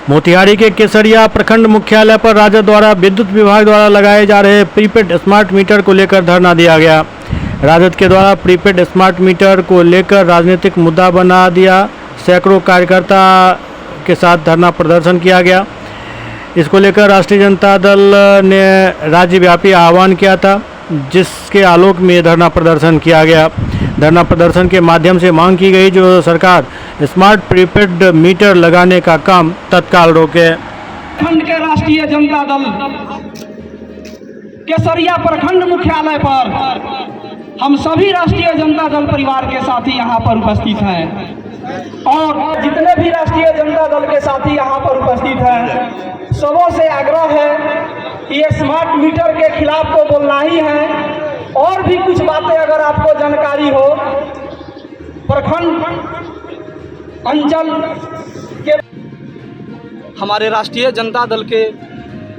मोतिहारी के केसरिया प्रखंड मुख्यालय पर राजद द्वारा विद्युत विभाग द्वारा लगाए जा रहे प्रीपेड स्मार्ट मीटर को लेकर धरना दिया गया। राजद के द्वारा प्रीपेड स्मार्ट मीटर को लेकर राजनीतिक मुद्दा बना दिया। सैकड़ों कार्यकर्ता के साथ धरना प्रदर्शन किया गया। इसको लेकर राष्ट्रीय जनता दल ने राज्यव्यापी आह्वान किया था, जिसके आलोक में धरना प्रदर्शन किया गया। धरना प्रदर्शन के माध्यम से मांग की गई जो सरकार स्मार्ट प्रीपेड मीटर लगाने का काम तत्काल रोके। प्रखंड के राष्ट्रीय जनता दल केसरिया प्रखंड मुख्यालय पर हम सभी राष्ट्रीय जनता दल परिवार के साथी यहाँ पर उपस्थित हैं और जितने भी राष्ट्रीय जनता दल के साथी यहाँ पर उपस्थित हैं, सबों से आग्रह है कि ये स्मार्ट मीटर के खिलाफ तो बोलना ही है। और भी कुछ बातें अगर आपको जानकारी हो, प्रखंड अंचल के हमारे राष्ट्रीय जनता दल के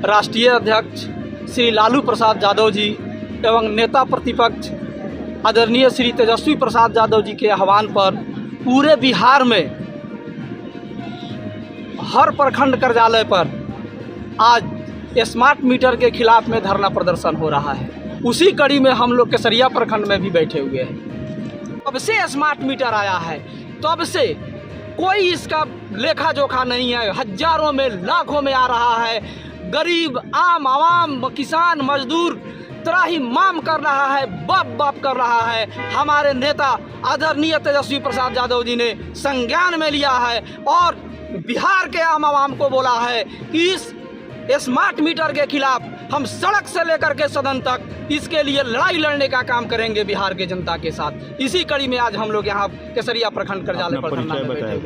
राष्ट्रीय अध्यक्ष श्री लालू प्रसाद यादव जी एवं नेता प्रतिपक्ष आदरणीय श्री तेजस्वी प्रसाद यादव जी के आह्वान पर पूरे बिहार में हर प्रखंड कार्यालय पर आज स्मार्ट मीटर के खिलाफ में धरना प्रदर्शन हो रहा है। उसी कड़ी में हम लोग केसरिया प्रखंड में भी बैठे हुए हैं। तब से स्मार्ट मीटर आया है, तब से कोई इसका लेखा जोखा नहीं है। हजारों में लाखों में आ रहा है। गरीब आम आवाम किसान मजदूर त्राही माम कर रहा है, बाप बाप कर रहा है। हमारे नेता आदरणीय तेजस्वी प्रसाद यादव जी ने संज्ञान में लिया है और बिहार के आम आवाम को बोला है कि इस स्मार्ट मीटर के खिलाफ हम सड़क से लेकर के सदन तक इसके लिए लड़ाई लड़ने का काम करेंगे बिहार के जनता के साथ। इसी कड़ी में आज हम लोग यहाँ केसरिया प्रखंड कार्यालय पर धरना में बैठे हुए हैं।